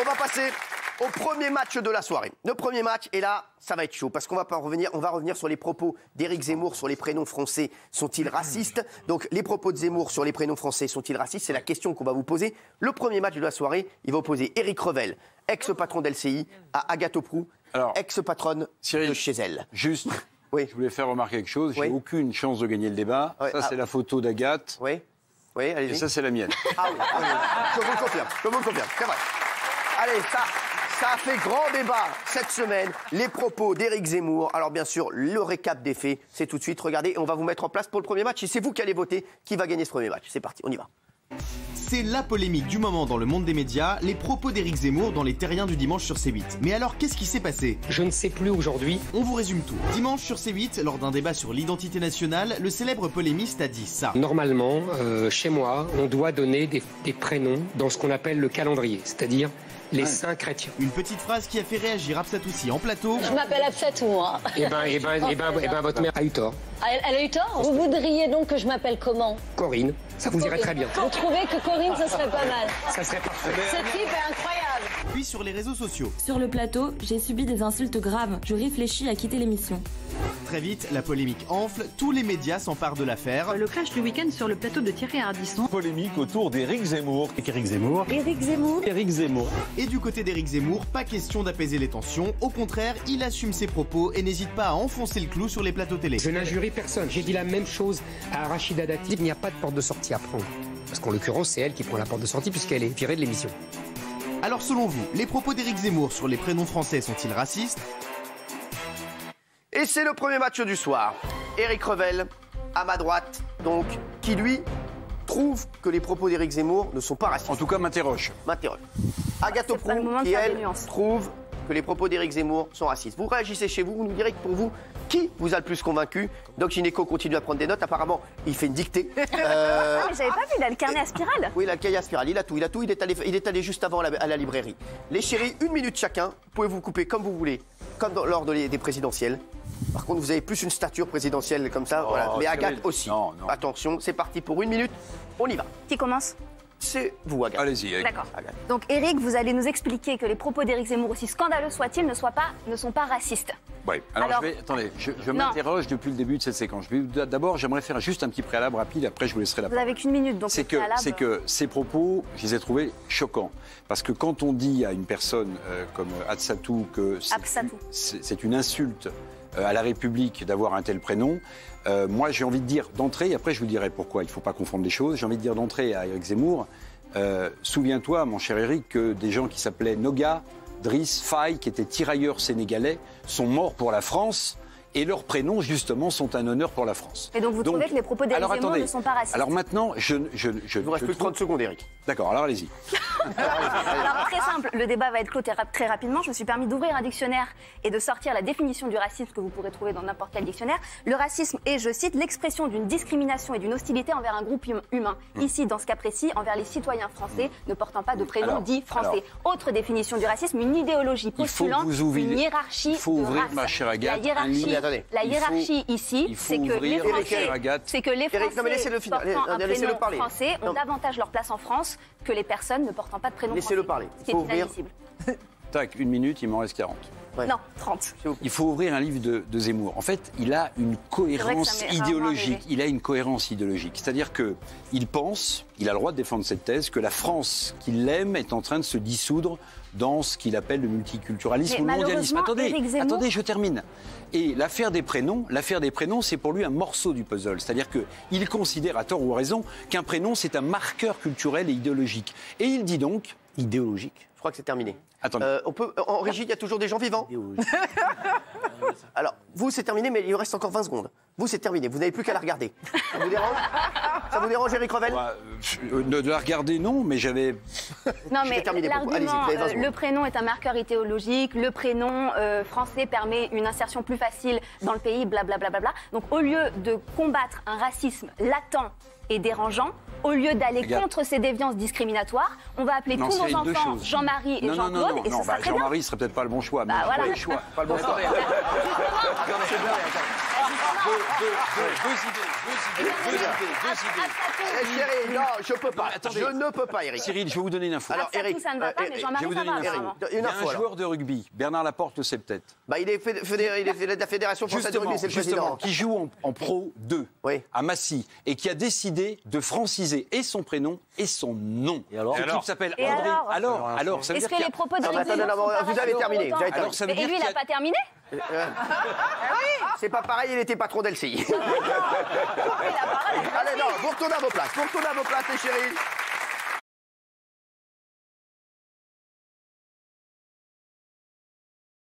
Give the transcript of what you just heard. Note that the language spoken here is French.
On va passer au premier match de la soirée. Le premier match, et là, ça va être chaud, parce qu'on va revenir sur les propos d'Éric Zemmour sur les prénoms français. Sont-ils racistes? Donc, les propos de Zemmour sur les prénoms français sont-ils racistes? C'est la question qu'on va vous poser. Le premier match de la soirée, il va opposer Éric Revel, ex-patron d'LCI, à Agathe Auproux, ex-patronne de chez elle. Juste, oui. Je voulais faire remarquer quelque chose. J'ai aucune chance de gagner le débat. Ouais. Ça, c'est la photo d'Agathe. Oui. Oui, allez-y. Et ça, c'est la mienne. Ah oui, je vous le confirme, c'est vrai. Allez, ça a fait grand débat cette semaine, les propos d'Éric Zemmour. Alors bien sûr, le récap des faits, c'est tout de suite. Regardez, et on va vous mettre en place pour le premier match. Et c'est vous qui allez voter qui va gagner ce premier match. C'est parti, on y va. C'est la polémique du moment dans le monde des médias, les propos d'Éric Zemmour dans les Terriens du dimanche sur C8. Mais alors, qu'est-ce qui s'est passé? Je ne sais plus aujourd'hui. On vous résume tout. Dimanche sur C8, lors d'un débat sur l'identité nationale, le célèbre polémiste a dit ça. Normalement, chez moi, on doit donner des prénoms dans ce qu'on appelle le calendrier, c'est-à-dire les saints chrétiens. Une petite phrase qui a fait réagir Absatoussi en plateau. Je m'appelle Absatou, moi. Eh ben, votre mère a eu tort. Elle a eu tort? Vous voudriez donc que je m'appelle comment? Corinne, ça vous irait très bien. Vous trouvez que Corinne, ce serait pas mal? Ça serait parfait. Ce type est incroyable. Puis sur les réseaux sociaux. Sur le plateau, j'ai subi des insultes graves. Je réfléchis à quitter l'émission. Très vite, la polémique enfle, tous les médias s'emparent de l'affaire. Le clash du week-end sur le plateau de Thierry Ardisson. Polémique autour d'Éric Zemmour. Éric Zemmour. Éric Zemmour. Éric Zemmour. Et du côté d'Éric Zemmour, pas question d'apaiser les tensions. Au contraire, il assume ses propos et n'hésite pas à enfoncer le clou sur les plateaux télé. Je n'injurie personne. J'ai dit la même chose à Rachida Dati. Il n'y a pas de porte de sortie à prendre. Parce qu'en l'occurrence, c'est elle qui prend la porte de sortie puisqu'elle est virée de l'émission. Alors selon vous, les propos d'Éric Zemmour sur les prénoms français sont-ils racistes? Et c'est le premier match du soir. Éric Revel, à ma droite, donc, qui lui trouve que les propos d'Éric Zemmour ne sont pas racistes. En tout cas, m'interroge. Agathe Auproux, qui elle trouve que les propos d'Éric Zemmour sont racistes. Vous réagissez chez vous, vous nous direz que pour vous, qui vous a le plus convaincu? Doc Gynéco continue à prendre des notes, apparemment, il fait une dictée. Ah, mais j'avais pas vu, il a le carnet à spirale. Oui, il a le carnet à spirale, il a tout, il est allé juste avant à la librairie. Les chéris, 1 minute chacun, vous pouvez vous couper comme vous voulez, comme lors des présidentielles. Par contre, vous avez plus une stature présidentielle comme ça, voilà. Mais Agathe aussi. Non. Attention, c'est parti pour 1 minute, on y va. Qui commence? C'est vous, Agathe. Allez-y, Éric. D'accord. Donc, Éric, vous allez nous expliquer que les propos d'Éric Zemmour, aussi scandaleux soient-ils, ne sont pas racistes. Oui. Alors attendez, je m'interroge depuis le début de cette séquence. D'abord, j'aimerais faire juste un petit préalable rapide, après je vous laisserai la parole. Vous avez qu'1 minute, donc c'est que ces propos, je les ai trouvés choquants. Parce que quand on dit à une personne comme Absatou que c'est une insulte à la République d'avoir un tel prénom, moi j'ai envie de dire d'entrée, et après je vous dirai pourquoi il ne faut pas confondre les choses, j'ai envie de dire d'entrée à Éric Zemmour, souviens-toi mon cher Éric que des gens qui s'appelaient Noga, Driss, Faye, qui étaient tirailleurs sénégalais, sont morts pour la France. Et leurs prénoms, justement, sont un honneur pour la France. Et donc vous trouvez que les propos d'Éric Zemmour ne sont pas racistes? Alors maintenant, je il vous reste plus que 30 secondes, Éric. D'accord, alors allez-y. Alors très simple, le débat va être clos très rapidement. Je me suis permis d'ouvrir un dictionnaire et de sortir la définition du racisme que vous pourrez trouver dans n'importe quel dictionnaire. Le racisme est, je cite, l'expression d'une discrimination et d'une hostilité envers un groupe humain. Ici, dans ce cas précis, envers les citoyens français ne portant pas de prénom dit français. Autre définition du racisme, une idéologie postulant une hiérarchie il faut ouvrir, ma chère Agathe, la hiérarchie ici, c'est que les Français portant un prénom français ont davantage leur place en France que les personnes ne portant pas de prénom français. Laissez-le parler. Ce qui est inadmissible. Tac, 1 minute, il m'en reste 40. Ouais. Non, 30. Il faut ouvrir un livre de Zemmour. En fait, il a une cohérence idéologique. Il a une cohérence idéologique. C'est-à-dire qu'il pense, il a le droit de défendre cette thèse, que la France qu'il aime est en train de se dissoudre dans ce qu'il appelle le multiculturalisme ou le mondialisme. Attendez, je termine. Et l'affaire des prénoms, c'est pour lui un morceau du puzzle. C'est-à-dire qu'il considère, à tort ou à raison, qu'un prénom, c'est un marqueur culturel et idéologique. Et il dit donc, idéologique. Je crois que c'est terminé. Attendez. En régie, il y a toujours des gens vivants. Alors, vous, c'est terminé, mais il vous reste encore 20 secondes. Vous, c'est terminé. Vous n'avez plus qu'à la regarder. Ça vous dérange? Ça vous dérange, Éric Revel? De la regarder, non, mais j'avais... Non, mais l'argument, le prénom est un marqueur idéologique, le prénom français permet une insertion plus facile dans le pays, blablabla. Donc, au lieu de combattre un racisme latent et dérangeant, au lieu d'aller contre ces déviances discriminatoires, on va appeler tous nos enfants Jean-Marie et Jean-Claude, et ce sera très bien. Jean-Marie serait peut-être pas le bon choix, mais voilà. pas le bon choix. Chérie, non, je peux pas. Attendez. Je ne peux pas, Eric. Cyril, je vais vous donner une info. Alors, Eric, ça ne va pas, mais je vais vous donner une info. Il y a un joueur de rugby, Bernard Laporte le sait peut-être. Bah, il est de la Fédération française de rugby, c'est le président. Qui joue en Pro 2 à Massy et qui a décidé de franciser et son prénom et son nom. Et alors l'équipe s'appelle André. Alors, ça veut dire que les propos de vous avez terminé. Et lui, il n'a pas terminé. Oui, c'est pas pareil, il était patron d'LCI. Allez, non, vous retournez à vos places, les chéris.